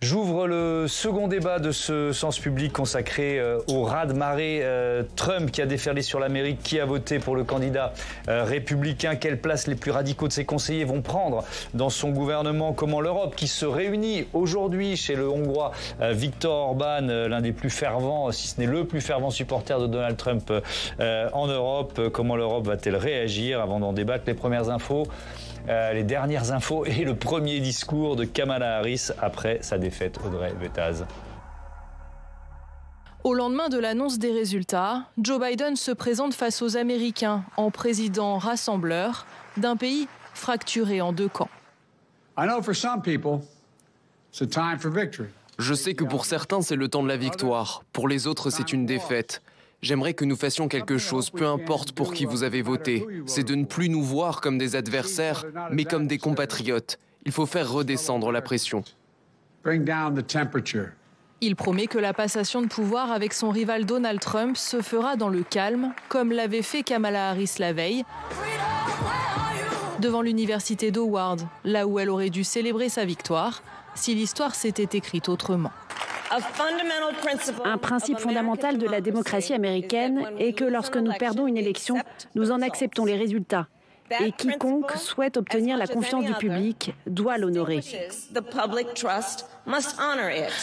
J'ouvre le second débat de ce Sens Public consacré au raz-de-marée Trump qui a déferlé sur l'Amérique, qui a voté pour le candidat républicain. Quelle place les plus radicaux de ses conseillers vont prendre dans son gouvernement? Comment l'Europe, qui se réunit aujourd'hui chez le Hongrois Viktor Orban, l'un des plus fervents, si ce n'est le plus fervent supporter de Donald Trump en Europe, comment l'Europe va-t-elle réagir? Avant d'en débattre, les premières infos. Les dernières infos et le premier discours de Kamala Harris après sa défaite. Audrey Betaz. Au lendemain de l'annonce des résultats, Joe Biden se présente face aux Américains en président rassembleur d'un pays fracturé en deux camps. Je sais que pour certains, c'est le temps de la victoire. Pour les autres, c'est une défaite. J'aimerais que nous fassions quelque chose, peu importe pour qui vous avez voté. C'est de ne plus nous voir comme des adversaires, mais comme des compatriotes. Il faut faire redescendre la pression. Il promet que la passation de pouvoir avec son rival Donald Trump se fera dans le calme, comme l'avait fait Kamala Harris la veille, devant l'université d'Howard, là où elle aurait dû célébrer sa victoire, si l'histoire s'était écrite autrement. Un principe fondamental de la démocratie américaine est que lorsque nous perdons une élection, nous en acceptons les résultats. Et quiconque souhaite obtenir la confiance du public doit l'honorer.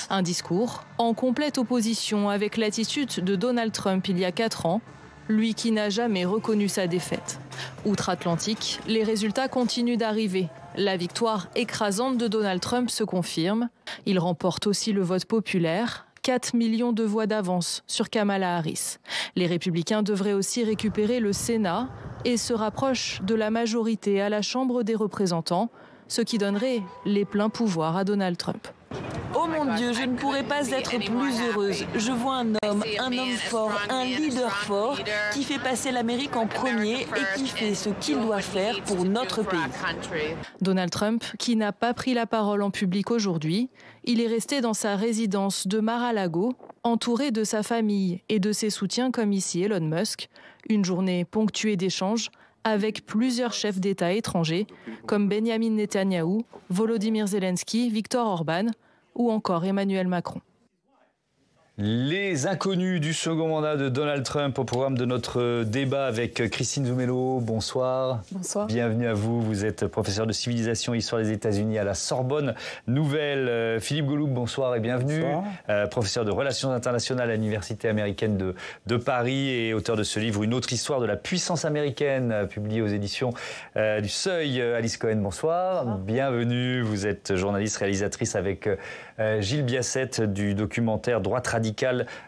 Un discours en complète opposition avec l'attitude de Donald Trump il y a 4 ans, lui qui n'a jamais reconnu sa défaite. Outre-Atlantique, les résultats continuent d'arriver. La victoire écrasante de Donald Trump se confirme. Il remporte aussi le vote populaire, 4 millions de voix d'avance sur Kamala Harris. Les républicains devraient aussi récupérer le Sénat et se rapprochent de la majorité à la Chambre des représentants, ce qui donnerait les pleins pouvoirs à Donald Trump. Oh mon Dieu, je ne pourrais pas être plus heureuse. Je vois un homme fort, un leader fort, qui fait passer l'Amérique en premier et qui fait ce qu'il doit faire pour notre pays. Donald Trump, qui n'a pas pris la parole en public aujourd'hui, il est resté dans sa résidence de Mar-a-Lago, entouré de sa famille et de ses soutiens comme ici Elon Musk. Une journée ponctuée d'échanges avec plusieurs chefs d'État étrangers, comme Benjamin Netanyahou, Volodymyr Zelensky, Viktor Orban ou encore Emmanuel Macron. Les inconnus du second mandat de Donald Trump au programme de notre débat avec Christine Zumelo. Bonsoir. Bonsoir. Bienvenue à vous. Vous êtes professeur de civilisation et histoire des États-Unis à la Sorbonne Nouvelle. Philippe Goloub, bonsoir et bienvenue. Bonsoir. Professeur de relations internationales à l'Université américaine de Paris et auteur de ce livre Une autre histoire de la puissance américaine, publié aux éditions du Seuil. Alice Cohen, bonsoir. Bonsoir. Bienvenue. Vous êtes journaliste, réalisatrice avec Gilles Biassette du documentaire Droite radicale,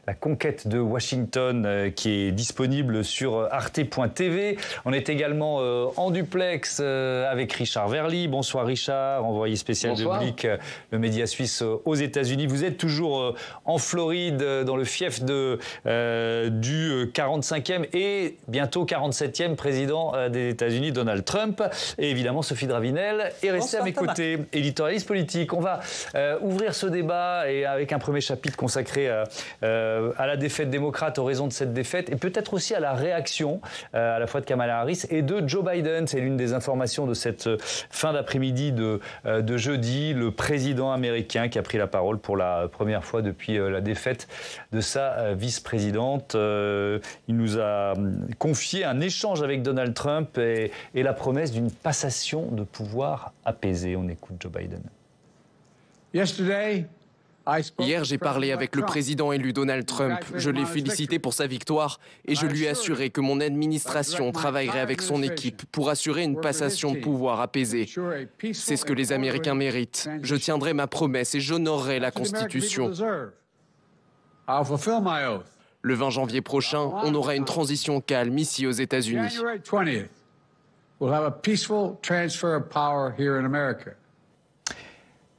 la conquête de Washington, qui est disponible sur arte.tv. On est également en duplex avec Richard Verly. Bonsoir Richard, envoyé spécial de Blick, le média suisse aux États-Unis. Vous êtes toujours en Floride, dans le fief du 45e et bientôt 47e président des États-Unis, Donald Trump. Et évidemment, Sophie Dravinel est restée à mes côtés, éditorialiste politique. On va ouvrir ce débat et avec un premier chapitre consacré à la défaite démocrate, aux raisons de cette défaite et peut-être aussi à la réaction à la fois de Kamala Harris et de Joe Biden. C'est l'une des informations de cette fin d'après-midi de jeudi. Le président américain qui a pris la parole pour la première fois depuis la défaite de sa vice-présidente. Il nous a confié un échange avec Donald Trump et la promesse d'une passation de pouvoir apaisée. On écoute Joe Biden. Hier, j'ai parlé avec le président élu Donald Trump. Je l'ai félicité pour sa victoire et je lui ai assuré que mon administration travaillerait avec son équipe pour assurer une passation de pouvoir apaisée. C'est ce que les Américains méritent. Je tiendrai ma promesse et j'honorerai la Constitution. Le 20 janvier prochain, on aura une transition calme ici aux États-Unis.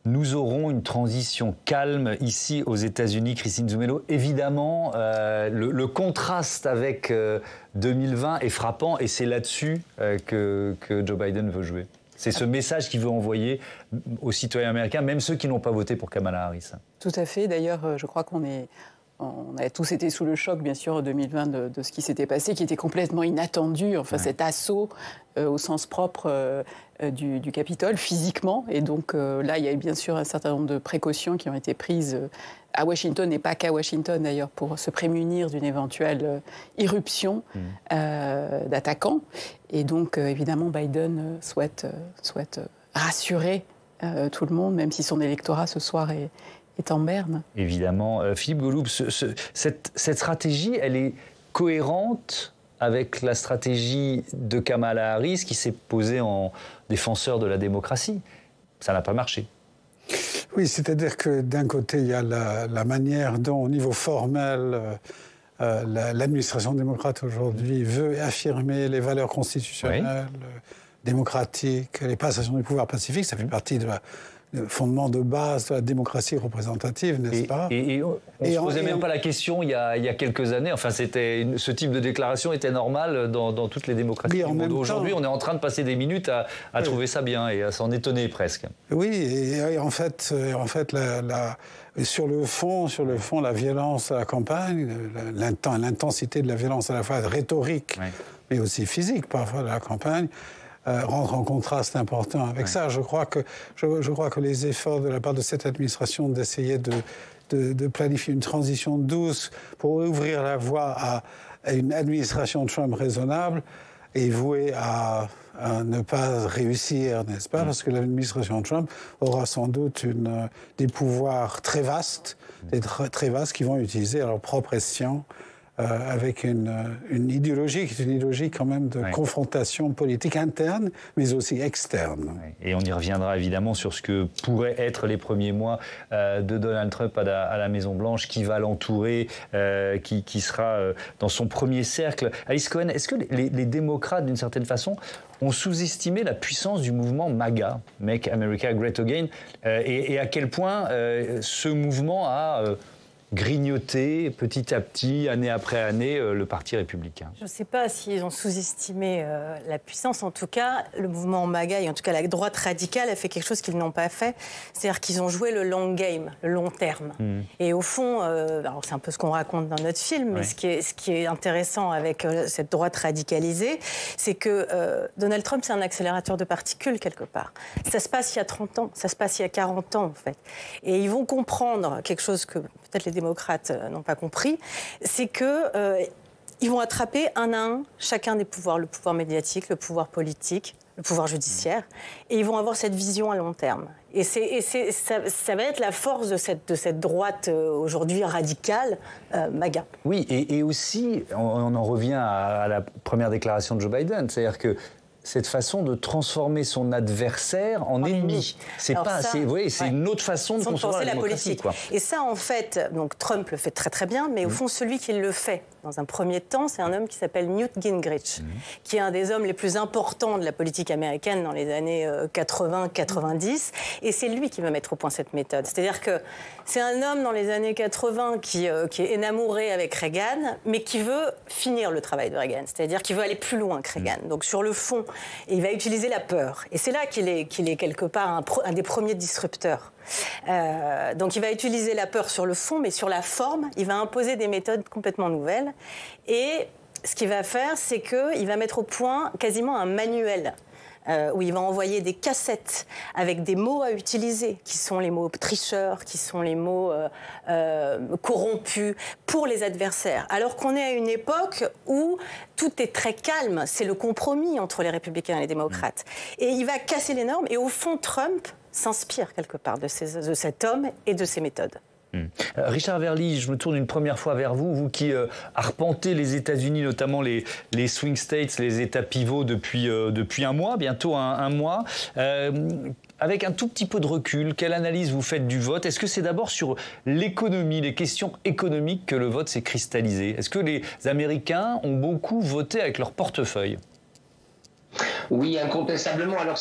Nous aurons une transition calme ici aux États-Unis, Christine Zumelo. Évidemment, le contraste avec 2020 est frappant et c'est là-dessus que Joe Biden veut jouer. C'est ce message qu'il veut envoyer aux citoyens américains, même ceux qui n'ont pas voté pour Kamala Harris. Tout à fait. D'ailleurs, je crois qu'on est On a tous été sous le choc, bien sûr, en 2020 de ce qui s'était passé, qui était complètement inattendu, enfin cet assaut au sens propre du Capitole, physiquement. Et donc là, il y a eu bien sûr un certain nombre de précautions qui ont été prises à Washington, et pas qu'à Washington d'ailleurs, pour se prémunir d'une éventuelle irruption d'attaquants. Et donc, évidemment, Biden souhaite rassurer tout le monde, même si son électorat ce soir est en berne. Évidemment. Philippe Golloub, cette stratégie, elle est cohérente avec la stratégie de Kamala Harris qui s'est posée en défenseur de la démocratie. Ça n'a pas marché. Oui, c'est-à-dire que d'un côté, il y a la manière dont, au niveau formel, l'administration démocrate aujourd'hui veut affirmer les valeurs constitutionnelles, démocratiques, les passations du pouvoir pacifique. Ça fait partie de le fondement de base de la démocratie représentative, n'est-ce pas? Et on ne se posait même pas la question il y a quelques années. Enfin, ce type de déclaration était normal dans toutes les démocraties du monde. Aujourd'hui, on est en train de passer des minutes à trouver ça bien et à s'en étonner presque. Oui, et en fait sur le fond, la violence à la campagne, l'intensité de la violence à la fois rhétorique, mais aussi physique parfois de la campagne, rentre en contraste important avec ça. Je crois que les efforts de la part de cette administration d'essayer de planifier une transition douce pour ouvrir la voie à une administration Trump raisonnable est vouée à ne pas réussir, n'est-ce pas? Parce que l'administration Trump aura sans doute des pouvoirs très vastes qui vont utiliser à leur propre escient avec une idéologie qui est une idéologie quand même de confrontation politique interne, mais aussi externe. Et on y reviendra évidemment sur ce que pourraient être les premiers mois de Donald Trump à la Maison-Blanche, qui va l'entourer, qui sera dans son premier cercle. Alice Cohen, est-ce que les démocrates, d'une certaine façon, ont sous-estimé la puissance du mouvement MAGA, Make America Great Again, et à quel point ce mouvement a grignoter petit à petit, année après année, le Parti républicain? Je ne sais pas s'ils ont sous-estimé la puissance. En tout cas, le mouvement MAGA, et en tout cas la droite radicale, a fait quelque chose qu'ils n'ont pas fait. C'est-à-dire qu'ils ont joué le long game, le long terme. Et au fond, alors c'est un peu ce qu'on raconte dans notre film, mais ce qui est intéressant avec cette droite radicalisée, c'est que Donald Trump, c'est un accélérateur de particules, quelque part. Ça se passe il y a 30 ans, ça se passe il y a 40 ans, en fait. Et ils vont comprendre quelque chose que peut-être les démocrates n'ont pas compris, c'est que ils vont attraper un à un chacun des pouvoirs, le pouvoir médiatique, le pouvoir politique, le pouvoir judiciaire, et ils vont avoir cette vision à long terme. Et ça va être la force de cette droite aujourd'hui radicale, MAGA. Oui, et aussi, on en revient à la première déclaration de Joe Biden, c'est-à-dire que cette façon de transformer son adversaire en ennemi. C'est une autre façon de concevoir la politique. Et ça, en fait, donc Trump le fait très très bien, mais au fond, celui qui le fait dans un premier temps, c'est un homme qui s'appelle Newt Gingrich, qui est un des hommes les plus importants de la politique américaine dans les années 80-90, et c'est lui qui va mettre au point cette méthode. C'est-à-dire que c'est un homme dans les années 80 qui est énamouré avec Reagan, mais qui veut finir le travail de Reagan, c'est-à-dire qu'il veut aller plus loin que Reagan. Donc sur le fond, il va utiliser la peur. Et c'est là qu'il est quelque part un des premiers disrupteurs. Donc il va utiliser la peur sur le fond, mais sur la forme, il va imposer des méthodes complètement nouvelles. Et ce qu'il va faire, c'est qu'il va mettre au point quasiment un manuel où il va envoyer des cassettes avec des mots à utiliser, qui sont les mots tricheurs, qui sont les mots corrompus pour les adversaires. Alors qu'on est à une époque où tout est très calme, c'est le compromis entre les républicains et les démocrates. Et il va casser les normes, et au fond, Trump s'inspire quelque part de cet homme et de ses méthodes. Richard Verly, je me tourne une première fois vers vous, vous qui arpentez les États-Unis, notamment les swing states, les États pivots depuis un mois, bientôt un mois. Avec un tout petit peu de recul, quelle analyse vous faites du vote? Est-ce que c'est d'abord sur l'économie, les questions économiques que le vote s'est cristallisé? Est-ce que les Américains ont beaucoup voté avec leur portefeuille? Oui, incontestablement. Alors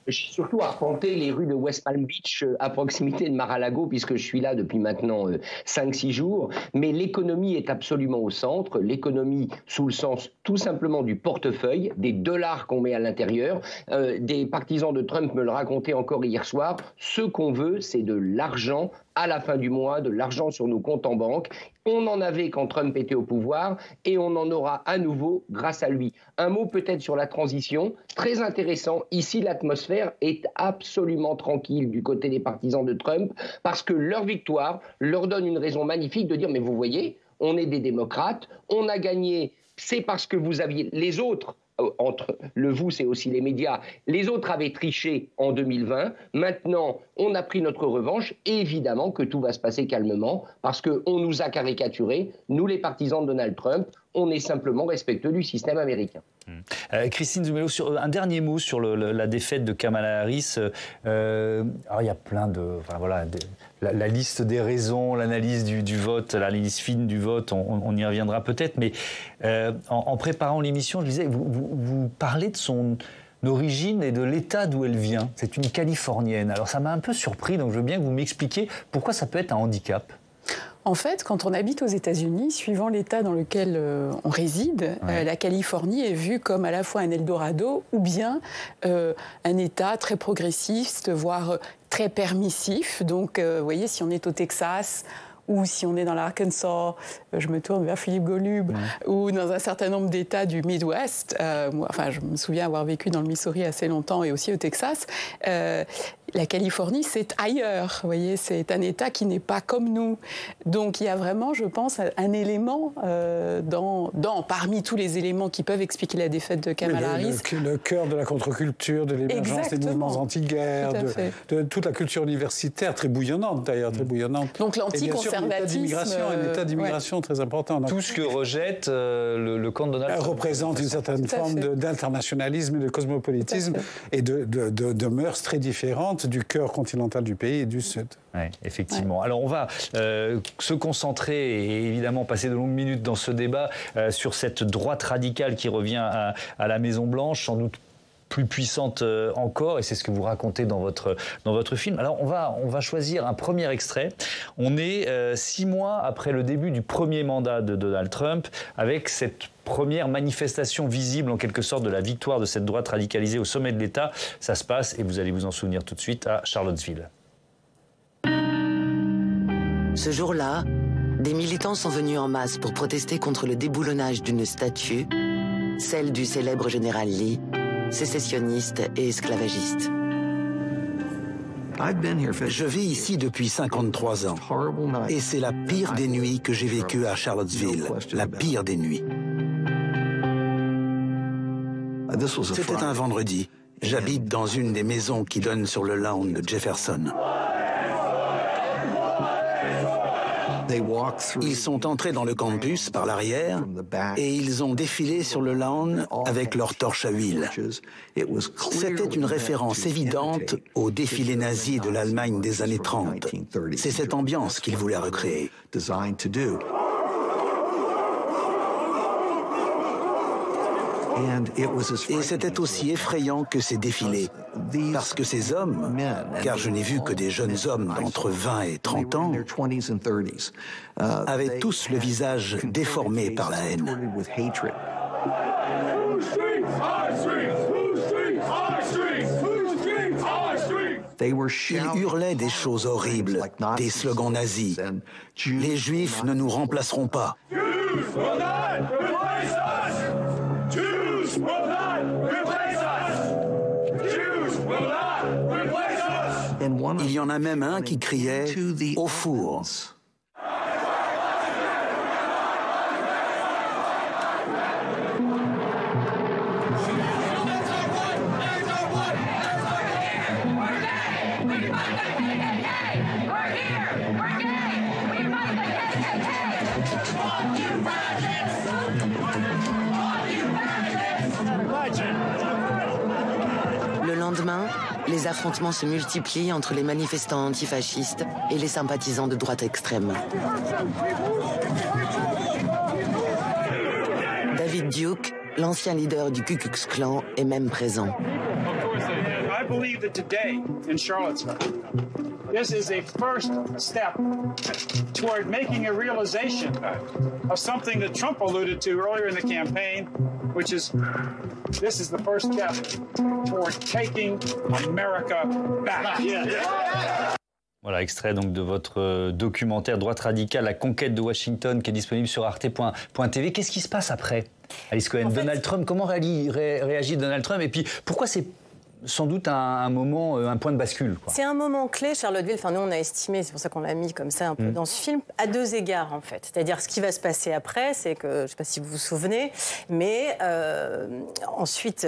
Je suis surtout arpenté les rues de West Palm Beach, à proximité de Mar-a-Lago, puisque je suis là depuis maintenant 5-6 jours. Mais l'économie est absolument au centre. L'économie sous le sens tout simplement du portefeuille, des dollars qu'on met à l'intérieur. Des partisans de Trump me le racontaient encore hier soir. Ce qu'on veut, c'est de l'argent à la fin du mois, de l'argent sur nos comptes en banque. On en avait quand Trump était au pouvoir et on en aura à nouveau grâce à lui. Un mot peut-être sur la transition, très intéressant. Ici, l'atmosphère est absolument tranquille du côté des partisans de Trump parce que leur victoire leur donne une raison magnifique de dire « mais vous voyez, on est des démocrates, on a gagné, c'est parce que vous aviez les autres ». Entre le vous, c'est aussi les médias. Les autres avaient triché en 2020. Maintenant, on a pris notre revanche. Et évidemment que tout va se passer calmement parce qu'on nous a caricaturés. Nous, les partisans de Donald Trump, on est simplement respectueux du système américain. Christine Zumelo, un dernier mot sur la défaite de Kamala Harris. Alors il y a plein de... Enfin, voilà, la liste des raisons, l'analyse du vote, l'analyse fine du vote, on y reviendra peut-être. Mais en préparant l'émission, je disais, vous parlez de son origine et de l'état d'où elle vient. C'est une Californienne. Alors ça m'a un peu surpris, donc je veux bien que vous m'expliquiez pourquoi ça peut être un handicap. En fait, quand on habite aux États-Unis, suivant l'État dans lequel on réside, la Californie est vue comme à la fois un Eldorado ou bien un État très progressiste, voire très permissif. Donc, vous voyez, si on est au Texas ou si on est dans l'Arkansas, je me tourne vers Philippe Golub, ou dans un certain nombre d'États du Midwest, moi, enfin, je me souviens avoir vécu dans le Missouri assez longtemps et aussi au Texas, la Californie, c'est ailleurs, vous voyez, c'est un État qui n'est pas comme nous. Donc il y a vraiment, je pense, un élément parmi tous les éléments qui peuvent expliquer la défaite de Kamala Harris. Le cœur de la contre-culture, de l'émergence des mouvements anti-guerre, de toute la culture universitaire, très bouillonnante d'ailleurs, très bouillonnante. Donc l'anticonservatisme. Un État d'immigration très important. Donc, tout ce que rejette le camp de Donald Trump. Représente une certaine forme d'internationalisme et de cosmopolitisme et de mœurs très différentes du cœur continental du pays et du Sud. Oui, effectivement. Alors on va se concentrer et évidemment passer de longues minutes dans ce débat sur cette droite radicale qui revient à la Maison-Blanche, sans doute plus puissante encore, et c'est ce que vous racontez dans votre film. Alors on va choisir un premier extrait. On est 6 mois après le début du premier mandat de Donald Trump, avec cette première manifestation visible en quelque sorte de la victoire de cette droite radicalisée au sommet de l'État. Ça se passe, et vous allez vous en souvenir tout de suite, à Charlottesville. Ce jour-là, des militants sont venus en masse pour protester contre le déboulonnage d'une statue, celle du célèbre général Lee, sécessionniste et esclavagiste. Je vis ici depuis 53 ans et c'est la pire des nuits que j'ai vécues à Charlottesville, la pire des nuits. C'était un vendredi. J'habite dans une des maisons qui donne sur le lawn de Jefferson. Ils sont entrés dans le campus par l'arrière et ils ont défilé sur le lawn avec leurs torches à huile. C'était une référence évidente au défilé nazi de l'Allemagne des années 30. C'est cette ambiance qu'ils voulaient recréer. Et c'était aussi effrayant que ces défilés, parce que ces hommes, car je n'ai vu que des jeunes hommes d'entre 20 et 30 ans, avaient tous le visage déformé par la haine. Ils hurlaient des choses horribles, des slogans nazis. Les Juifs ne nous remplaceront pas. Il y en a même un qui criait « au four ». Le lendemain, les affrontements se multiplient entre les manifestants antifascistes et les sympathisants de droite extrême. David Duke, l'ancien leader du Ku Klux Klan, est même présent. believe that today in Charlottesville, this is a first step toward making a realization of something that Trump alluded to earlier in the campaign, which is this is the first step toward taking America back. Voilà, extrait donc de votre documentaire Droite radicale, la conquête de Washington, qui est disponible sur arte.tv. Qu'est-ce qui se passe après, Alice Cohen? Donald Trump, comment réagit Donald Trump? Et puis, pourquoi c'est sans doute un moment, un point de bascule, quoi? C'est un moment clé, Charlottesville. Enfin, nous, on a estimé, c'est pour ça qu'on l'a mis comme ça un peu dans ce film, à deux égards, en fait. C'est-à-dire, ce qui va se passer après, c'est que, je ne sais pas si vous vous souvenez, mais ensuite,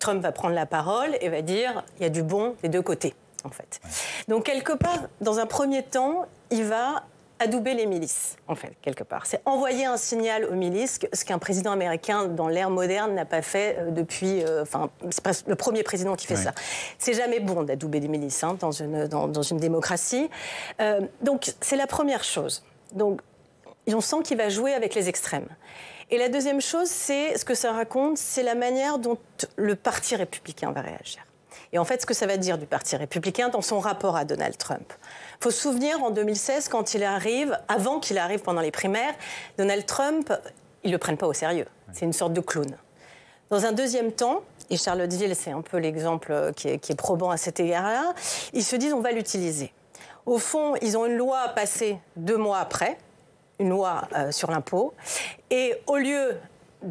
Trump va prendre la parole et va dire il y a du bon des deux côtés, en fait. Donc, quelque part, dans un premier temps, il va adouber les milices, en fait, quelque part. C'est envoyer un signal aux milices, ce qu'un président américain, dans l'ère moderne, n'a pas fait depuis... Enfin, c'est pas le premier président qui fait ça. C'est jamais bon d'adouber des milices dans une démocratie. Donc, c'est la première chose. Donc, on sent qu'il va jouer avec les extrêmes. Et la deuxième chose, c'est ce que ça raconte, c'est la manière dont le Parti républicain va réagir. Et en fait, ce que ça va dire du Parti républicain dans son rapport à Donald Trump. Il faut se souvenir, en 2016, quand il arrive, avant qu'il arrive pendant les primaires, Donald Trump, ils ne le prennent pas au sérieux. C'est une sorte de clown. Dans un deuxième temps, et Charlottesville, c'est un peu l'exemple qui est probant à cet égard-là, ils se disent on va l'utiliser. Au fond, ils ont une loi passée 2 mois après, une loi sur l'impôt, et au lieu...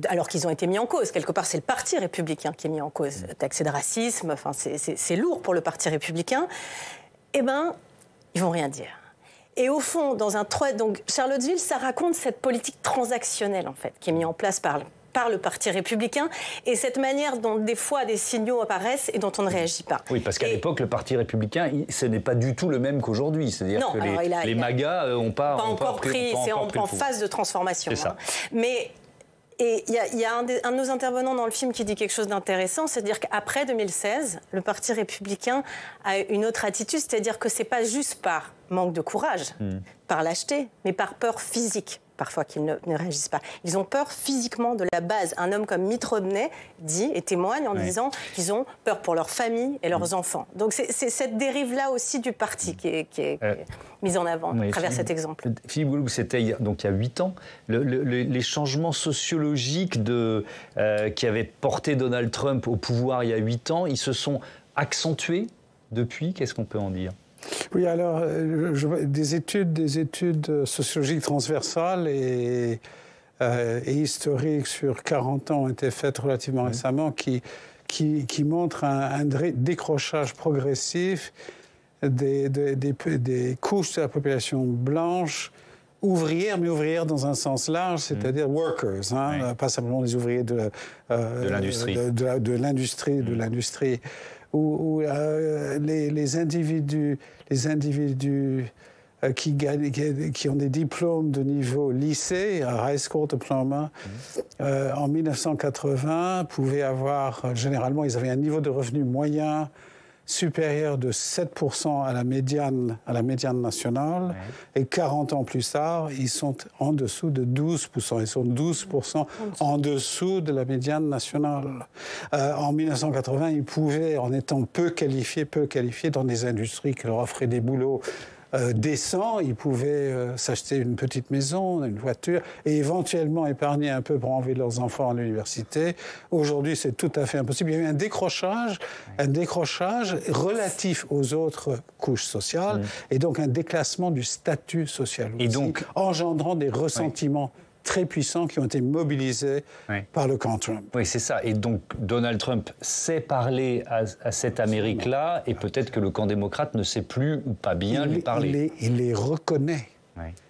Alors qu'ils ont été mis en cause. Quelque part, c'est le Parti républicain qui est mis en cause. Taxé de racisme, enfin, c'est lourd pour le Parti républicain. Eh bien, ils vont rien dire. Et au fond, donc Charlottesville, ça raconte cette politique transactionnelle, en fait, qui est mise en place par le Parti républicain et cette manière dont des fois des signaux apparaissent et dont on ne réagit pas. Oui, parce qu'à l'époque, le Parti républicain, ce n'est pas du tout le même qu'aujourd'hui. C'est-à-dire que les MAGA n'ont pas encore pris. C'est en phase de transformation. C'est ça. Mais... Et il y a un de nos intervenants dans le film qui dit quelque chose d'intéressant, c'est-à-dire qu'après 2016, le Parti républicain a une autre attitude, c'est-à-dire que c'est pas juste par manque de courage, par lâcheté, mais par peur physique, parfois qu'ils ne réagissent pas. Ils ont peur physiquement de la base. Un homme comme Mitt Romney dit et témoigne en disant qu'ils ont peur pour leur famille et leurs enfants. Donc c'est cette dérive-là aussi du parti qui est mise en avant à travers cet exemple. Philippe Goloub, c'était il y a 8 ans. Les changements sociologiques qui avaient porté Donald Trump au pouvoir il y a 8 ans, ils se sont accentués depuis. Qu'est-ce qu'on peut en dire ? Oui, alors, des études sociologiques transversales et historiques sur 40 ans ont été faites relativement récemment qui montrent un décrochage progressif des couches de la population blanche, ouvrières, mais ouvrières dans un sens large, c'est-à-dire workers, pas simplement les ouvriers de l'industrie, où les individus qui ont des diplômes de niveau lycée, high school diploma, en 1980 pouvaient avoir, généralement, ils avaient un niveau de revenu moyen supérieur de 7% à la médiane nationale, et 40 ans plus tard, ils sont en dessous de 12%. Ils sont 12% en dessous de la médiane nationale. En 1980, ils pouvaient, en étant peu qualifiés dans des industries qui leur offraient des boulots décents, ils pouvaient s'acheter une petite maison, une voiture, et éventuellement épargner un peu pour envoyer leurs enfants à l'université. Aujourd'hui, c'est tout à fait impossible. Il y a eu un décrochage relatif aux autres couches sociales, et donc un déclassement du statut social aussi, et donc, engendrant des ressentiments très puissants qui ont été mobilisés par le camp Trump. Oui, c'est ça. Et donc, Donald Trump sait parler à cette Amérique-là, et peut-être que le camp démocrate ne sait plus ou pas bien lui parler. Il les reconnaît.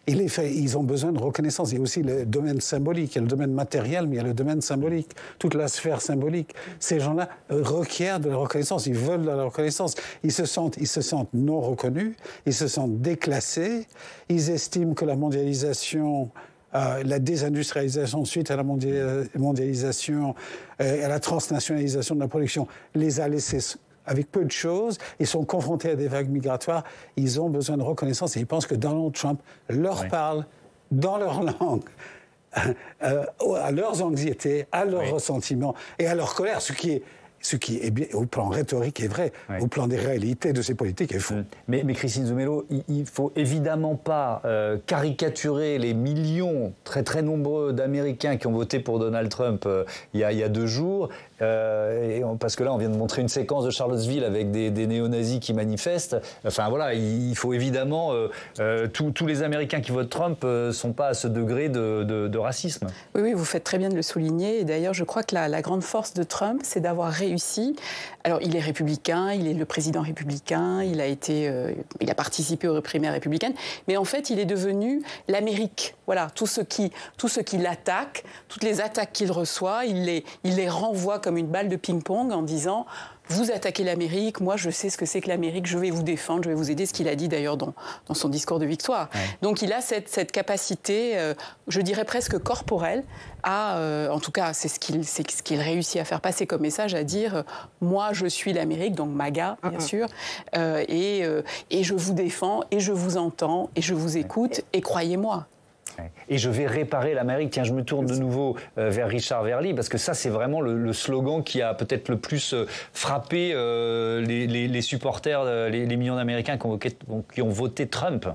Ils ont besoin de reconnaissance. Il y a aussi le domaine symbolique. Il y a le domaine matériel, mais il y a le domaine symbolique. Toute la sphère symbolique. Ces gens-là requièrent de la reconnaissance. Ils veulent de la reconnaissance. Ils se sentent non reconnus. Ils se sentent déclassés. Ils estiment que la mondialisation... la désindustrialisation suite à la mondialisation et à la transnationalisation de la production les a laissés avec peu de choses. Ils sont confrontés à des vagues migratoires. Ils ont besoin de reconnaissance et ils pensent que Donald Trump leur parle dans leur langue, à leurs anxiétés, à leurs ressentiments et à leur colère, ce qui est Ce qui est bien, au plan rhétorique est vrai, au plan des réalités de ces politiques est faux. Mais Christine Zumelo, il ne faut évidemment pas caricaturer les millions, très très nombreux d'Américains qui ont voté pour Donald Trump il y a 2 jours, parce que là on vient de montrer une séquence de Charlottesville avec des néo-nazis qui manifestent. Enfin voilà, il faut évidemment, tous les Américains qui votent Trump ne sont pas à ce degré de racisme. Oui, vous faites très bien de le souligner. Et d'ailleurs, je crois que la grande force de Trump, c'est d'avoir réussi. Alors, il est républicain, il est le président républicain, il a participé aux primaires républicaines, mais en fait, il est devenu l'Amérique. Voilà, tout ce qui l'attaque, toutes les attaques qu'il reçoit, il les renvoie comme une balle de ping-pong en disant... Vous attaquez l'Amérique, moi je sais ce que c'est que l'Amérique, je vais vous défendre, je vais vous aider, ce qu'il a dit d'ailleurs dans son discours de victoire. Ouais. Donc il a cette capacité, je dirais presque corporelle, en tout cas c'est ce qu'il réussit à faire passer comme message, à dire moi je suis l'Amérique, donc MAGA bien sûr, et je vous défends, et je vous entends, et je vous écoute, et croyez-moi. Et je vais réparer l'Amérique. Tiens, je me tourne de nouveau vers Richard Verly, parce que ça, c'est vraiment le slogan qui a peut-être le plus frappé les supporters, les millions d'Américains qui ont voté Trump.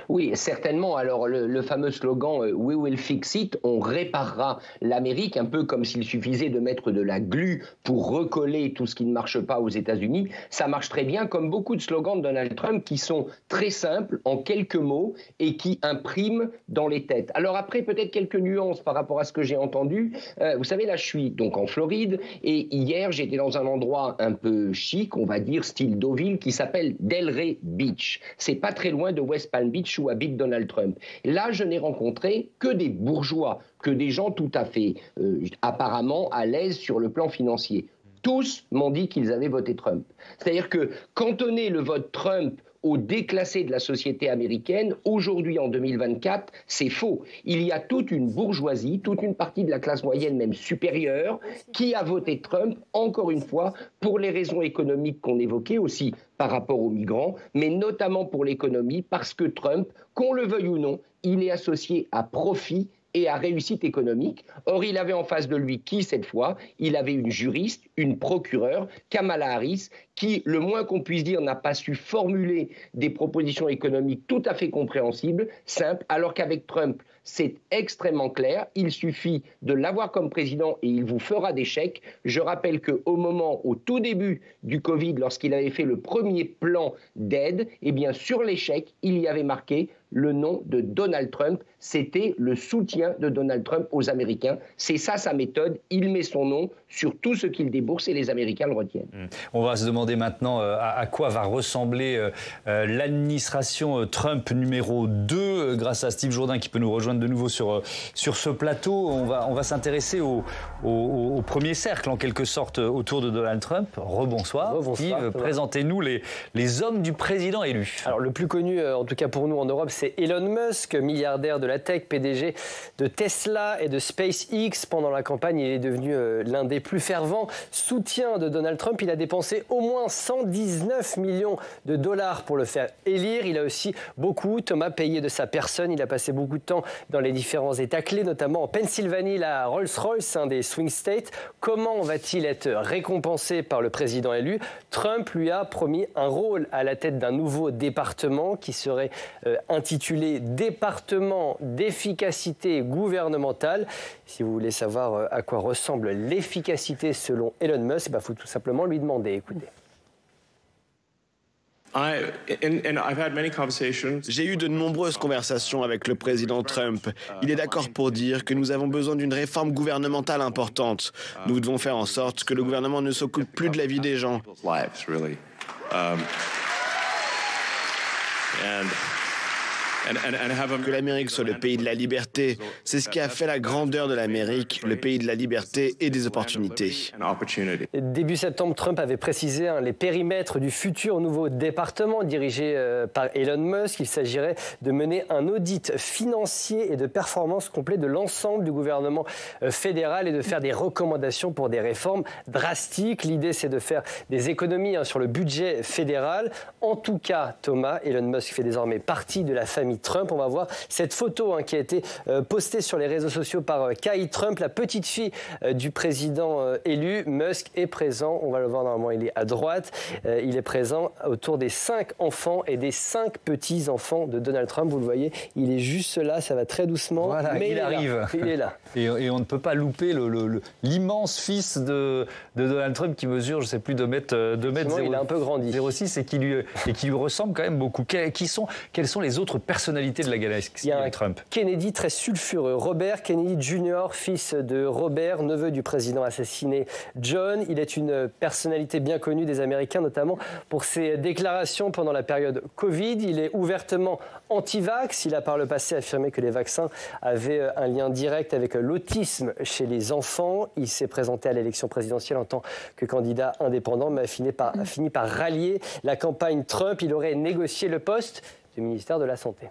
Oui, certainement. Alors, le fameux slogan « We will fix it », on réparera l'Amérique, un peu comme s'il suffisait de mettre de la glu pour recoller tout ce qui ne marche pas aux États-Unis. Ça marche très bien, comme beaucoup de slogans de Donald Trump qui sont très simples, en quelques mots, et qui impriment dans les têtes. Alors après, peut-être quelques nuances par rapport à ce que j'ai entendu. Vous savez, là, je suis donc en Floride, et hier, j'étais dans un endroit un peu chic, on va dire, style Deauville, qui s'appelle Delray Beach. C'est pas très loin de West Palm Beach, où habite Donald Trump. Là, je n'ai rencontré que des bourgeois, que des gens tout à fait apparemment à l'aise sur le plan financier. Tous m'ont dit qu'ils avaient voté Trump. C'est-à-dire que cantonner le vote Trump aux déclassés de la société américaine, aujourd'hui en 2024, c'est faux. Il y a toute une bourgeoisie, toute une partie de la classe moyenne, même supérieure, qui a voté Trump, encore une fois, pour les raisons économiques qu'on évoquait aussi par rapport aux migrants, mais notamment pour l'économie, parce que Trump, qu'on le veuille ou non, il est associé à profit et à réussite économique. Or, il avait en face de lui qui, cette fois? Il avait une juriste, une procureure, Kamala Harris, qui, le moins qu'on puisse dire, n'a pas su formuler des propositions économiques tout à fait compréhensibles, simples, alors qu'avec Trump, c'est extrêmement clair. Il suffit de l'avoir comme président et il vous fera des chèques. Je rappelle au tout début du Covid, lorsqu'il avait fait le premier plan d'aide, eh bien, sur les chèques, il y avait marqué le nom de Donald Trump. C'était le soutien de Donald Trump aux Américains. C'est ça sa méthode. Il met son nom sur tout ce qu'il débourse et les Américains le retiennent. On va se demander maintenant à quoi va ressembler l'administration Trump numéro 2, grâce à Steve Jourdain qui peut nous rejoindre de nouveau sur ce plateau. On va s'intéresser au premier cercle, en quelque sorte, autour de Donald Trump. Rebonsoir. Steve, présentez-nous les hommes du président élu. Alors, le plus connu, en tout cas pour nous en Europe, c'est Elon Musk, milliardaire de la tech, PDG de Tesla et de SpaceX. Pendant la campagne, il est devenu l'un des plus fervents soutiens de Donald Trump. Il a dépensé au moins 119 millions de dollars pour le faire élire. Il a aussi Thomas, payé de sa personne. Il a passé beaucoup de temps dans les différents États clés, notamment en Pennsylvanie, la Rolls-Royce, un des swing states. Comment va-t-il être récompensé par le président élu? Trump lui a promis un rôle à la tête d'un nouveau département qui serait intitulé Département d'efficacité gouvernementale. Si vous voulez savoir à quoi ressemble l'efficacité selon Elon Musk, il faut tout simplement lui demander. Écoutez. J'ai eu de nombreuses conversations avec le président Trump. Il est d'accord pour dire que nous avons besoin d'une réforme gouvernementale importante. Nous devons faire en sorte que le gouvernement ne s'occupe plus de la vie des gens. Que l'Amérique soit le pays de la liberté, c'est ce qui a fait la grandeur de l'Amérique, le pays de la liberté et des opportunités. Début septembre, Trump avait précisé les périmètres du futur nouveau département dirigé par Elon Musk. Il s'agirait de mener un audit financier et de performance complet de l'ensemble du gouvernement fédéral et de faire des recommandations pour des réformes drastiques. L'idée, c'est de faire des économies sur le budget fédéral. En tout cas, Thomas, Elon Musk fait désormais partie de la famille famille Trump. On va voir cette photo qui a été postée sur les réseaux sociaux par Kai Trump, la petite fille du président élu. Musk est présent, on va le voir normalement, il est à droite. Il est présent autour des 5 enfants et des 5 petits-enfants de Donald Trump. Vous le voyez, il est juste là, ça va très doucement. Voilà, mais il arrive. Là. Il est là. Et on ne peut pas louper l'immense fils de Donald Trump qui mesure, je ne sais plus, 2 mètres 0. Il a un peu grandi. 06 et qui lui ressemble quand même beaucoup. Quelles sont les autres personnalités de la galaxie Trump? Kennedy très sulfureux. Robert Kennedy Jr., fils de Robert, neveu du président assassiné John. Il est une personnalité bien connue des Américains, notamment pour ses déclarations pendant la période Covid. Il est ouvertement anti-vax. Il a par le passé affirmé que les vaccins avaient un lien direct avec l'autisme chez les enfants. Il s'est présenté à l'élection présidentielle en tant que candidat indépendant, mais a fini par rallier la campagne Trump. Il aurait négocié le poste du ministère de la Santé.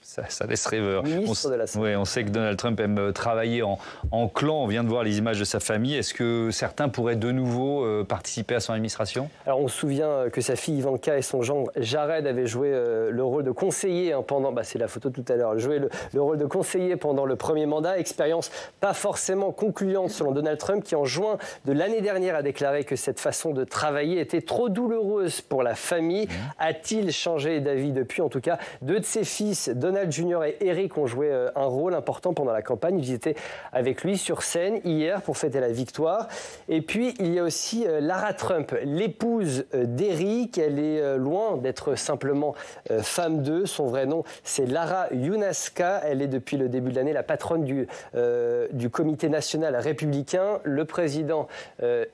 Ça laisse rêveur. On sait que Donald Trump aime travailler en clan. On vient de voir les images de sa famille. Est-ce que certains pourraient de nouveau participer à son administration? Alors on se souvient que sa fille Ivanka et son gendre Jared avaient joué le rôle de conseiller pendant, c'est la photo tout à l'heure, joué le rôle de conseiller pendant le premier mandat. Expérience pas forcément concluante selon Donald Trump, qui en juin de l'année dernière a déclaré que cette façon de travailler était trop douloureuse pour la famille. A-t-il changé d'avis depuis? En tout cas, 2 de ses fils, Donald Jr. et Eric, ont joué un rôle important pendant la campagne. Ils étaient avec lui sur scène hier pour fêter la victoire. Et puis, il y a aussi Lara Trump, l'épouse d'Eric. Elle est loin d'être simplement femme d'eux. Son vrai nom, c'est Lara Younaska. Elle est depuis le début de l'année la patronne du comité national républicain. Le président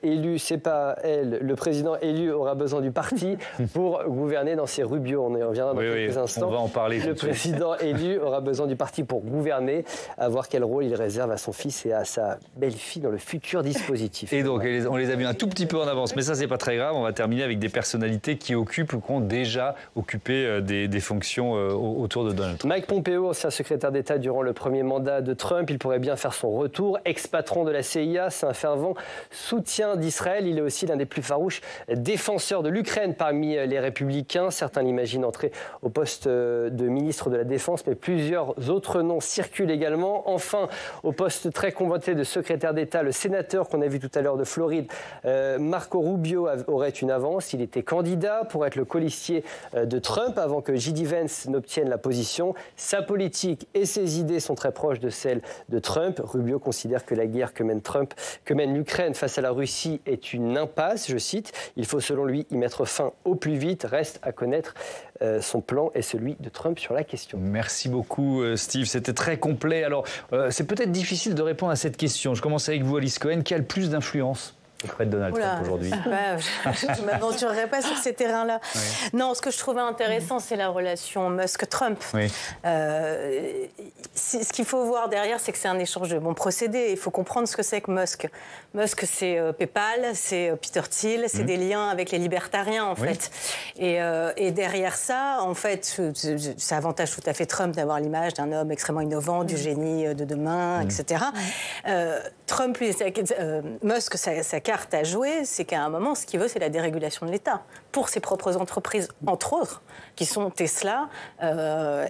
élu, c'est pas elle, le président élu aura besoin du parti pour gouverner dans ses Rubio. On y reviendra dans quelques instants. On va en parler. Le président élu aura besoin du parti pour gouverner, à voir quel rôle il réserve à son fils et à sa belle-fille dans le futur dispositif. Et donc, on les a vus un tout petit peu en avance, mais ça, c'est pas très grave. On va terminer avec des personnalités qui occupent ou qui ont déjà occupé des fonctions autour de Donald Trump. Mike Pompeo, ancien secrétaire d'État durant le premier mandat de Trump, il pourrait bien faire son retour. Ex-patron de la CIA, c'est un fervent soutien d'Israël. Il est aussi l'un des plus farouches défenseurs de l'Ukraine parmi les républicains. Certains l'imaginent entrer au poste de ministre de la Défense, mais plusieurs autres noms circulent également. Enfin, au poste très convoité de secrétaire d'État, le sénateur qu'on a vu tout à l'heure de Floride, Marco Rubio, aurait une avance. Il était candidat pour être le colistier de Trump avant que J.D. Vance n'obtienne la position. Sa politique et ses idées sont très proches de celles de Trump. Rubio considère que la guerre que mène l'Ukraine face à la Russie est une impasse, je cite. Il faut selon lui y mettre fin au plus vite. Reste à connaître son plan et celui de Trump sur la question. Merci beaucoup Steve, c'était très complet. Alors c'est peut-être difficile de répondre à cette question. Je commence avec vous, Alice Cohen. Qui a le plus d'influence auprès de Donald Trump aujourd'hui? Je ne m'aventurerai pas sur ces terrains-là. Oui. Non, ce que je trouvais intéressant, c'est la relation Musk-Trump. Oui. Ce qu'il faut voir derrière, c'est que c'est un échange de bons procédés. Il faut comprendre ce que c'est que Musk. Musk, c'est PayPal, c'est Peter Thiel, c'est des liens avec les libertariens, en fait. Et derrière ça, en fait, ça avantage tout à fait Trump d'avoir l'image d'un homme extrêmement innovant, du génie de demain, etc. Trump, lui, Musk, sa carte à jouer, c'est qu'à un moment, ce qu'il veut, c'est la dérégulation de l'État pour ses propres entreprises, entre autres, qui sont Tesla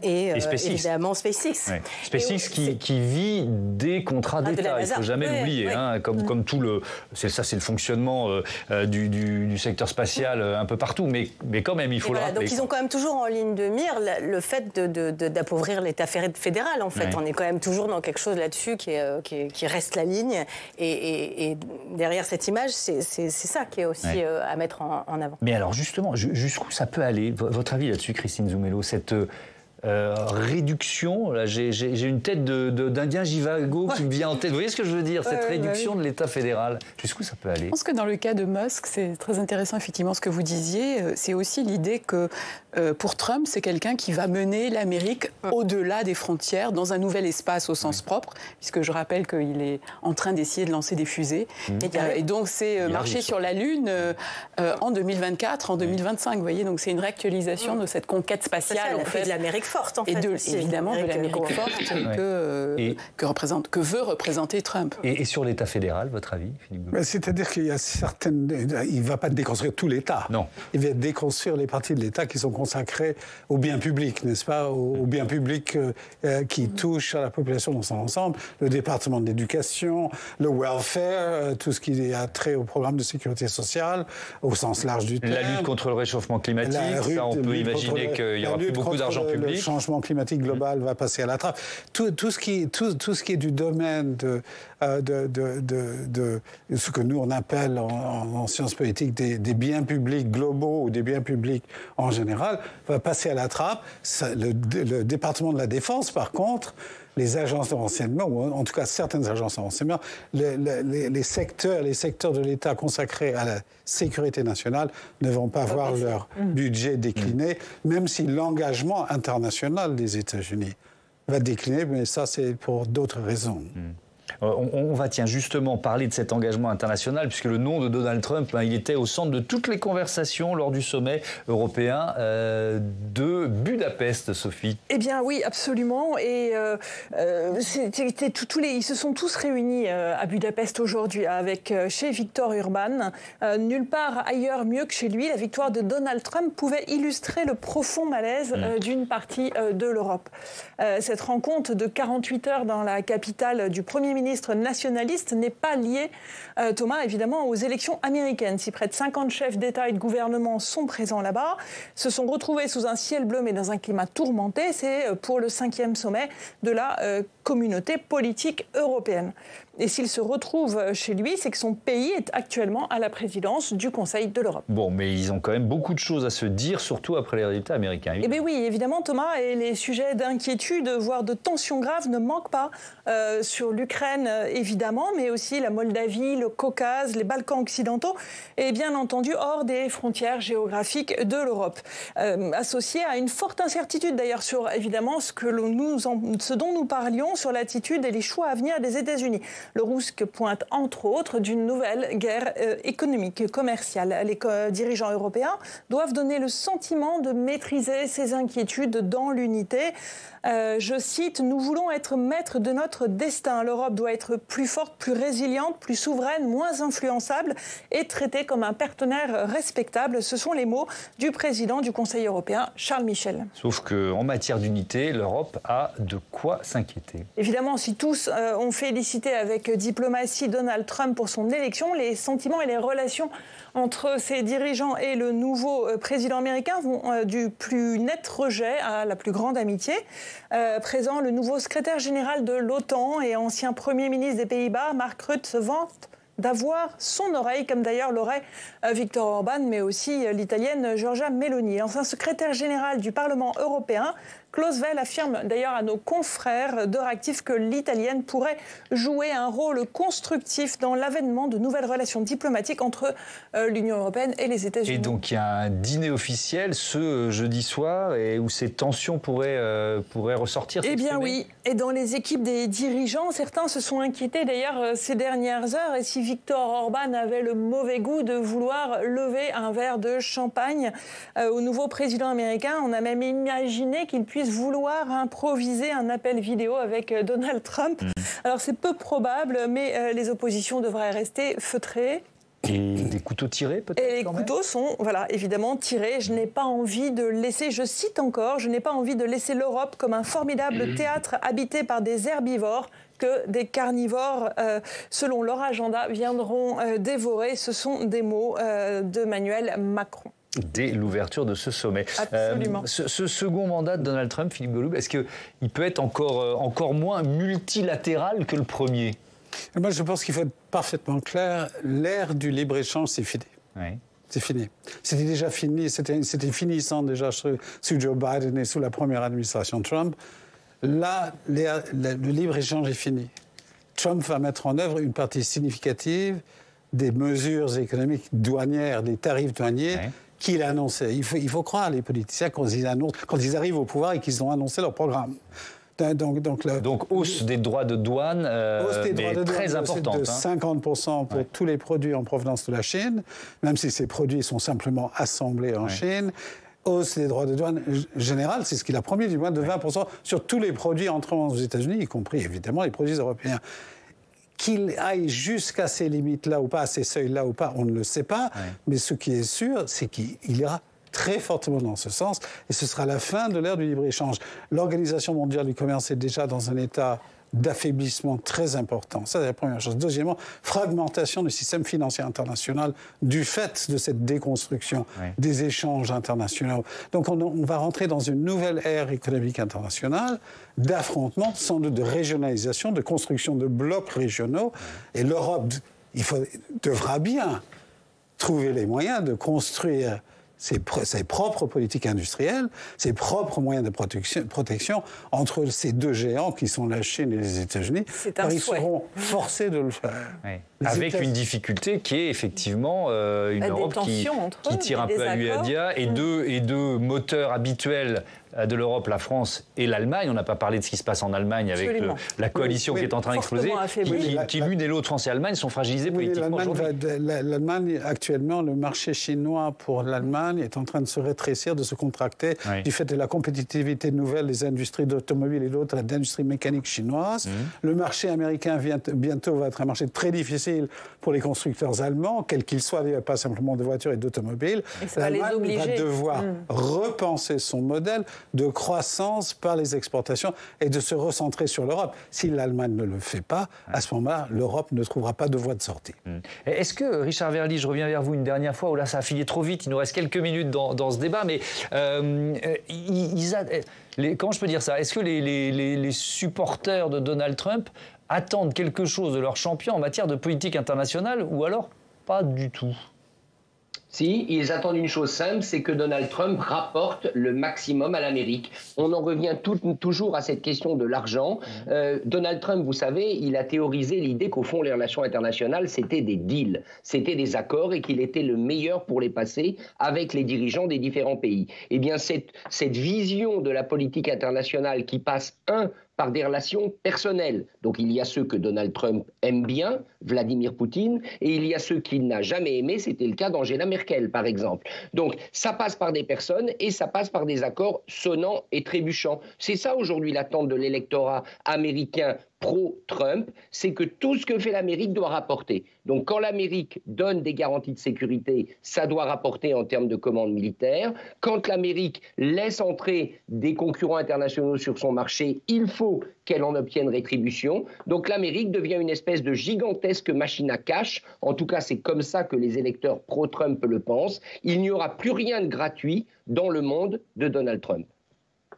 et évidemment SpaceX. Ouais. SpaceX qui vit des contrats d'État, il ne faut jamais l'oublier. Comme tout le... C'est le fonctionnement du secteur spatial un peu partout, mais quand même, il faut le rappeler. Donc ils ont quand même toujours en ligne de mire le fait d'appauvrir l'État fédéral, en fait. Ouais. On est quand même toujours dans quelque chose là-dessus qui reste la ligne. Et derrière cette image, c'est ça qui est aussi à mettre en avant. Mais alors justement, jusqu'où ça peut aller? Votre avis là-dessus, Christine Zumelo, cette réduction, là, j'ai une tête d'Indien Jivago qui me vient en tête. Vous voyez ce que je veux dire? Cette réduction de l'État fédéral, jusqu'où ça peut aller? Je pense que dans le cas de Musk, c'est très intéressant effectivement ce que vous disiez. C'est aussi l'idée que pour Trump, c'est quelqu'un qui va mener l'Amérique au-delà des frontières, dans un nouvel espace au sens propre, puisque je rappelle qu'il est en train d'essayer de lancer des fusées. Et donc c'est marcher sur la Lune en 2024, en 2025. Vous voyez, donc c'est une réactualisation de cette conquête spatiale. On fait de l'Amérique forte, en fait. Et évidemment, de l'Amérique forte que veut représenter Trump. Et sur l'État fédéral, votre avis, Philippe Goulou? C'est-à-dire qu'il y a certaines... Il ne va pas déconstruire tout l'État. Non. Il va déconstruire les parties de l'État qui sont consacrées au bien public, n'est-ce pas? Au bien public qui touche à la population dans son ensemble. Le département de l'éducation, le welfare, tout ce qui a trait au programme de sécurité sociale, au sens large du terme. La lutte contre le réchauffement climatique, ça on peut imaginer qu'il n'y aura plus beaucoup d'argent public. Le changement climatique global va passer à la trappe. Tout ce qui est du domaine de ce que nous on appelle en sciences politiques des biens publics globaux ou des biens publics en général va passer à la trappe. Le département de la Défense, par contre, les agences de renseignement, ou en tout cas certaines agences de renseignement, les secteurs de l'État consacrés à la sécurité nationale ne vont pas voir leur budget décliner, même si l'engagement international des États-Unis va décliner, mais ça c'est pour d'autres raisons. On va justement parler de cet engagement international, puisque le nom de Donald Trump, il était au centre de toutes les conversations lors du sommet européen de Budapest, Sophie. Eh bien oui, absolument. Et ils se sont tous réunis à Budapest aujourd'hui chez Viktor Orban. Nulle part ailleurs mieux que chez lui, la victoire de Donald Trump pouvait illustrer le profond malaise d'une partie de l'Europe. Cette rencontre de 48 heures dans la capitale du Premier ministre nationaliste n'est pas liée, Thomas, évidemment, aux élections américaines. Si près de 50 chefs d'État et de gouvernement sont présents là-bas, se sont retrouvés sous un ciel bleu mais dans un climat tourmenté, c'est pour le 5e sommet de la communauté politique européenne. Et s'il se retrouve chez lui, c'est que son pays est actuellement à la présidence du Conseil de l'Europe. Bon, mais ils ont quand même beaucoup de choses à se dire, surtout après les résultats américains. Eh bien oui, évidemment, Thomas, et les sujets d'inquiétude, voire de tensions graves, ne manquent pas sur l'Ukraine, évidemment, mais aussi la Moldavie, le Caucase, les Balkans occidentaux, et bien entendu hors des frontières géographiques de l'Europe. Associé à une forte incertitude, d'ailleurs, sur évidemment ce dont nous parlions, sur l'attitude et les choix à venir des États-Unis. Le risque pointe entre autres d'une nouvelle guerre économique et commerciale. Les dirigeants européens doivent donner le sentiment de maîtriser ces inquiétudes dans l'unité. Je cite, « Nous voulons être maîtres de notre destin. L'Europe doit être plus forte, plus résiliente, plus souveraine, moins influençable et traitée comme un partenaire respectable. » Ce sont les mots du président du Conseil européen, Charles Michel. Sauf qu'en matière d'unité, l'Europe a de quoi s'inquiéter. Évidemment, si tous ont félicité avec diplomatie Donald Trump pour son élection, les sentiments et les relations entre ses dirigeants et le nouveau président américain vont du plus net rejet à la plus grande amitié. Présent, le nouveau secrétaire général de l'OTAN et ancien Premier ministre des Pays-Bas, Mark Rutte, se vante d'avoir son oreille, comme d'ailleurs l'aurait Viktor Orban, mais aussi l'italienne Giorgia Meloni. L'ancien secrétaire général du Parlement européen, Klaus Welle, affirme d'ailleurs à nos confrères d'Euractiv que l'italienne pourrait jouer un rôle constructif dans l'avènement de nouvelles relations diplomatiques entre l'Union européenne et les États-Unis. Et donc il y a un dîner officiel ce jeudi soir où ces tensions pourraient ressortir. Eh bien oui, et dans les équipes des dirigeants, certains se sont inquiétés d'ailleurs ces dernières heures. Et si Viktor Orban avait le mauvais goût de vouloir lever un verre de champagne au nouveau président américain, on a même imaginé qu'il puisse vouloir improviser un appel vidéo avec Donald Trump. Alors c'est peu probable, mais les oppositions devraient rester feutrées. Et des couteaux tirés peut-être? Et les couteaux sont, évidemment tirés. Je n'ai pas envie de laisser, je cite encore, je n'ai pas envie de laisser l'Europe comme un formidable théâtre habité par des herbivores que des carnivores, selon leur agenda, viendront dévorer. Ce sont des mots d'Emmanuel Macron. Dès l'ouverture de ce sommet. Absolument. Ce second mandat de Donald Trump, Philippe Goulou, est-ce qu'il peut être encore moins multilatéral que le premier? Moi, je pense qu'il faut être parfaitement clair. L'ère du libre-échange, c'est fini. Oui. C'est fini. C'était déjà fini. C'était finissant déjà sous Joe Biden et sous la première administration Trump. Là, le libre-échange est fini. Trump va mettre en œuvre une partie significative des mesures économiques douanières, des tarifs douaniers qu'il a annoncés. Il faut croire les politiciens quand ils arrivent au pouvoir et qu'ils ont annoncé leur programme. Donc hausse des droits de douane, très importante. De 50% pour tous les produits en provenance de la Chine, même si ces produits sont simplement assemblés en Chine. hausse des droits de douane générale, c'est ce qu'il a promis, du moins de 20% sur tous les produits entrant aux États-Unis, y compris évidemment les produits européens. Qu'il aille jusqu'à ces limites-là ou pas, à ces seuils-là ou pas, on ne le sait pas. Mais ce qui est sûr, c'est qu'il ira très fortement dans ce sens, et ce sera la fin de l'ère du libre-échange. L'Organisation mondiale du commerce est déjà dans un état d'affaiblissement très important. Ça, c'est la première chose. Deuxièmement, fragmentation du système financier international du fait de cette déconstruction des échanges internationaux. Donc on va rentrer dans une nouvelle ère économique internationale d'affrontement, sans doute de régionalisation, de construction de blocs régionaux. Et l'Europe, devra bien trouver les moyens de construire ses propres politiques industrielles, ses propres moyens de protection entre ces deux géants qui sont la Chine et les États-Unis. Ils seront forcés de le faire. Avec une difficulté qui est effectivement une Europe qui tire un peu à l'UADIA et deux moteurs habituels de l'Europe, la France et l'Allemagne. On n'a pas parlé de ce qui se passe en Allemagne avec la coalition qui est en train d'exploser, qui l'une et l'autre, France et Allemagne, sont fragilisées politiquement aujourd'hui. L'Allemagne, actuellement, le marché chinois pour l'Allemagne est en train de se rétrécir, de se contracter, du fait de la compétitivité nouvelle des industries d'automobile et d'autres, l'industrie mécanique chinoise. Le marché américain bientôt va être un marché très difficile pour les constructeurs allemands, quels qu'ils soient, pas simplement de voitures et d'automobiles. L'Allemagne va devoir repenser son modèle de croissance par les exportations et de se recentrer sur l'Europe. Si l'Allemagne ne le fait pas, à ce moment-là, l'Europe ne trouvera pas de voie de sortie. Est-ce que, Richard Verly, je reviens vers vous une dernière fois, là ça a filé trop vite, il nous reste quelques minutes dans ce débat, mais comment je peux dire ça? Est-ce que les supporters de Donald Trump attendent quelque chose de leur champion en matière de politique internationale ou alors pas du tout? Si, ils attendent une chose simple, c'est que Donald Trump rapporte le maximum à l'Amérique. On en revient toujours à cette question de l'argent. Donald Trump, vous savez, il a théorisé l'idée qu'au fond, les relations internationales, c'était des deals, c'était des accords et qu'il était le meilleur pour les passer avec les dirigeants des différents pays. Eh bien, cette vision de la politique internationale qui passe, par des relations personnelles. Donc il y a ceux que Donald Trump aime bien, Vladimir Poutine, et il y a ceux qu'il n'a jamais aimés, c'était le cas d'Angela Merkel par exemple. Donc ça passe par des personnes et ça passe par des accords sonnants et trébuchants. C'est ça aujourd'hui l'attente de l'électorat américain pro-Trump, c'est que tout ce que fait l'Amérique doit rapporter. Donc quand l'Amérique donne des garanties de sécurité, ça doit rapporter en termes de commandes militaires. Quand l'Amérique laisse entrer des concurrents internationaux sur son marché, il faut qu'elle en obtienne rétribution. Donc l'Amérique devient une espèce de gigantesque machine à cash. En tout cas, c'est comme ça que les électeurs pro-Trump le pensent. Il n'y aura plus rien de gratuit dans le monde de Donald Trump.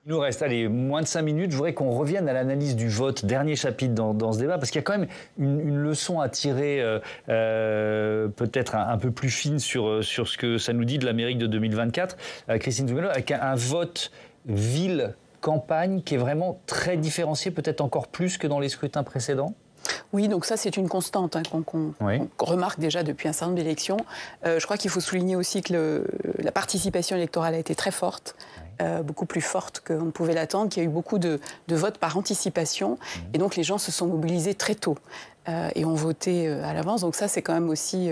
Il nous reste, moins de 5 minutes. Je voudrais qu'on revienne à l'analyse du vote, dernier chapitre dans ce débat, parce qu'il y a quand même une leçon à tirer peut-être un peu plus fine sur ce que ça nous dit de l'Amérique de 2024. Christine Zumelo, avec un vote ville-campagne qui est vraiment très différencié, peut-être encore plus que dans les scrutins précédents. Oui, donc ça c'est une constante qu'on remarque déjà depuis un certain nombre d'élections. Je crois qu'il faut souligner aussi que la participation électorale a été très forte. Beaucoup plus forte qu'on ne pouvait l'attendre, qu'il y a eu beaucoup de votes par anticipation, et donc les gens se sont mobilisés très tôt et ont voté à l'avance. Donc ça, c'est quand même aussi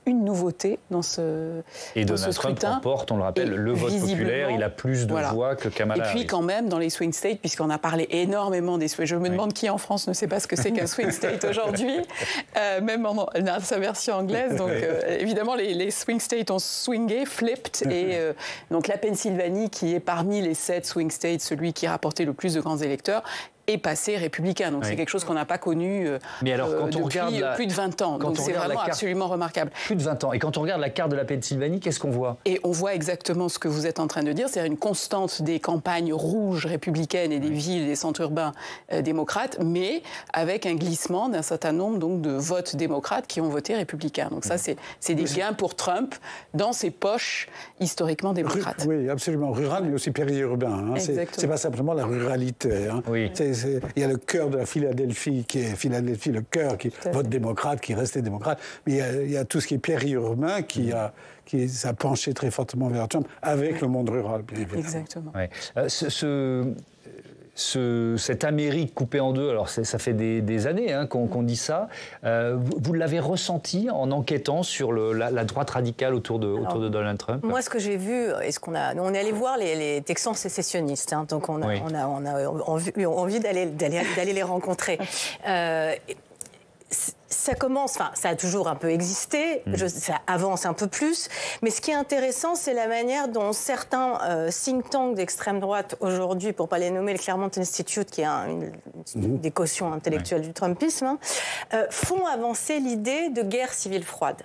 une nouveauté dans ce scrutin. Et Donald Trump remporte, on le rappelle, le vote populaire, il a plus de voix que Kamala Harris. Et puis quand même, dans les swing states, puisqu'on a parlé énormément des swing states, je me demande qui en France ne sait pas ce que c'est qu'un swing state aujourd'hui, même dans sa version anglaise. Donc évidemment, les swing states ont swingé, flipped, et donc la Pennsylvanie, qui est parmi les 7 swing states, celui qui a rapporté le plus de grands électeurs, est passé républicain. Donc c'est quelque chose qu'on n'a pas connu depuis plus de 20 ans. Donc c'est vraiment absolument remarquable. Plus de 20 ans. Et quand on regarde la carte de la Pennsylvanie, qu'est-ce qu'on voit? Et on voit exactement ce que vous êtes en train de dire, c'est-à-dire une constante des campagnes rouges républicaines et des villes, des centres urbains démocrates, mais avec un glissement d'un certain nombre donc, de votes démocrates qui ont voté républicain. Donc ça, c'est des gains pour Trump dans ses poches historiquement démocrates. Oui, absolument. Rural, mais aussi périurbain. Hein. C'est pas simplement la ruralité. Hein. Oui. Il y a le cœur de la Philadelphie, qui est le cœur, qui vote démocrate, qui restait démocrate. Mais il y a tout ce qui est périurbain qui a penché très fortement vers Trump, avec le monde rural, bien évidemment. Exactement. Ouais. cette Amérique coupée en deux, alors ça fait des années qu'on dit ça, vous l'avez ressenti en enquêtant sur la droite radicale autour de Donald Trump? Moi, ce que j'ai vu, on est allé voir les Texans sécessionnistes, donc on a envie d'aller les rencontrer. Ça commence, ça a toujours un peu existé, ça avance un peu plus, mais ce qui est intéressant, c'est la manière dont certains think tanks d'extrême droite aujourd'hui, pour pas les nommer, le Claremont Institute, qui est une des cautions intellectuelles du Trumpisme, font avancer l'idée de guerre civile froide.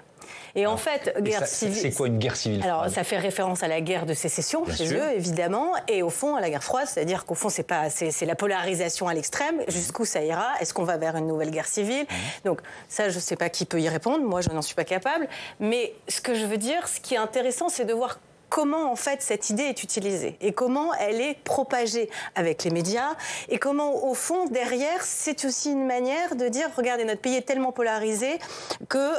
Et en fait, guerre civile... C'est quoi une guerre civile froide? Alors, ça fait référence à la guerre de sécession chez eux, évidemment, et au fond, à la guerre froide, c'est-à-dire qu'au fond, c'est la polarisation à l'extrême. Jusqu'où ça ira? Est-ce qu'on va vers une nouvelle guerre civile? Donc, ça, je ne sais pas qui peut y répondre. Moi, je n'en suis pas capable. Mais ce que je veux dire, ce qui est intéressant, c'est de voir comment, en fait, cette idée est utilisée et comment elle est propagée avec les médias et comment, au fond, derrière, c'est aussi une manière de dire, regardez, notre pays est tellement polarisé que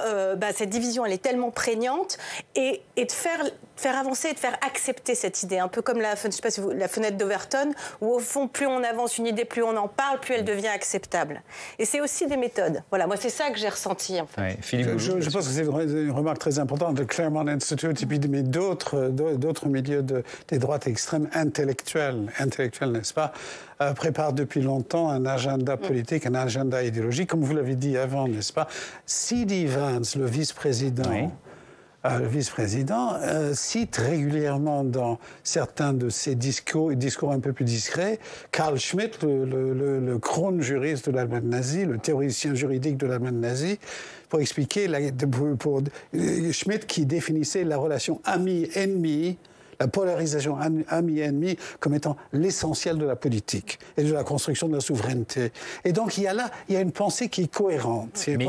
cette division, elle est tellement prégnante et de faire avancer et de faire accepter cette idée. Un peu comme la fenêtre d'Overton, où, au fond, plus on avance une idée, plus on en parle, plus elle devient acceptable. Et c'est aussi des méthodes. Voilà, moi, c'est ça que j'ai ressenti, en fait. Ouais, Philippe Goulou, je pense que c'est une remarque très importante de Claremont Institute et puis d'autres milieux des droites extrêmes intellectuelles, n'est-ce pas, préparent depuis longtemps un agenda politique, un agenda idéologique, comme vous l'avez dit avant, n'est-ce pas? C.D. Vance, le vice-président, cite régulièrement dans certains de ses discours un peu plus discrets, Carl Schmitt, le Kronjuriste de l'Allemagne nazie, le théoricien juridique de l'Allemagne nazie, pour expliquer, pour Schmitt qui définissait la relation ami-ennemi, la polarisation ami-ennemi comme étant l'essentiel de la politique et de la construction de la souveraineté. Et donc il y a une pensée qui est cohérente. Mais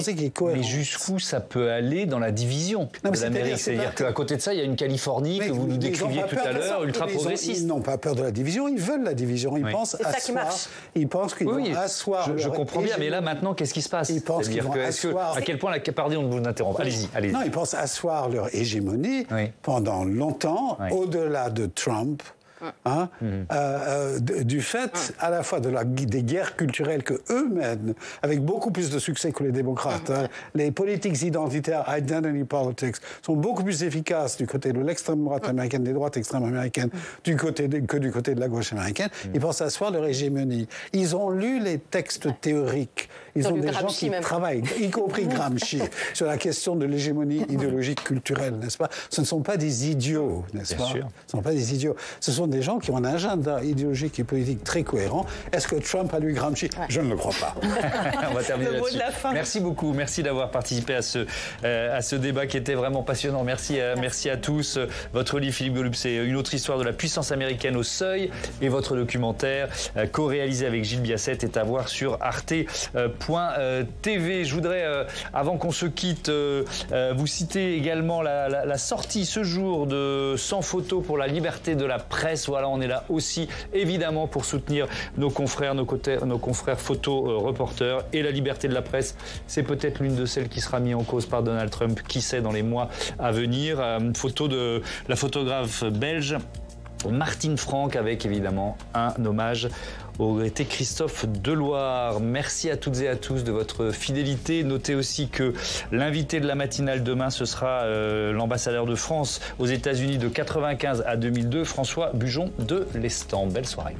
jusqu'où ça peut aller dans la division de l'Amérique? C'est-à-dire qu'à côté de ça, il y a une Californie que vous nous décriviez tout à l'heure, ultra-progressiste. Ils n'ont pas peur de la division, ils veulent la division. Ils pensent asseoir. Ils pensent qu'ils vont asseoir. Je comprends bien, mais là maintenant, qu'est-ce qui se passe? À quel point pardon de vous interrompre. Allez-y. Non, ils pensent asseour leur hégémonie pendant longtemps, au-delà de Trump, du fait à la fois des guerres culturelles que eux mènent, avec beaucoup plus de succès que les démocrates. Les politiques identitaires, identity politics, sont beaucoup plus efficaces du côté de l'extrême droite américaine, des droites extrêmes américaines, que du côté de la gauche américaine. Ils pensent asseoir leur hégémonie. Ils ont lu les textes théoriques. Ils ont des gens qui travaillent, y compris Gramsci, sur la question de l'hégémonie idéologique culturelle, n'est-ce pas? Ce ne sont pas des idiots, n'est-ce pas? Ce ne sont pas des idiots. Ce sont des gens qui ont un agenda idéologique et politique très cohérent. Est-ce que Trump a lu Gramsci? Je ne le crois pas. On va terminer là-dessus. Merci beaucoup. Merci d'avoir participé à ce débat qui était vraiment passionnant. Merci à tous. Votre livre, Philippe Goulou, c'est une autre histoire de la puissance américaine au seuil. Et votre documentaire, co-réalisé avec Gilles Biasset, est à voir sur arte.tv. Je voudrais, avant qu'on se quitte, vous citer également la sortie ce jour de Sans photo pour la liberté de la presse. Voilà, on est là aussi, évidemment, pour soutenir nos confrères photo-reporters. Et la liberté de la presse, c'est peut-être l'une de celles qui sera mise en cause par Donald Trump, qui sait, dans les mois à venir. Photo de la photographe belge Martine Franck, avec évidemment un hommage au regretté Christophe Deloire. Merci à toutes et à tous de votre fidélité. Notez aussi que l'invité de la matinale demain, ce sera l'ambassadeur de France aux États-Unis de 1995 à 2002, François Bujon de l'Estang. Belle soirée.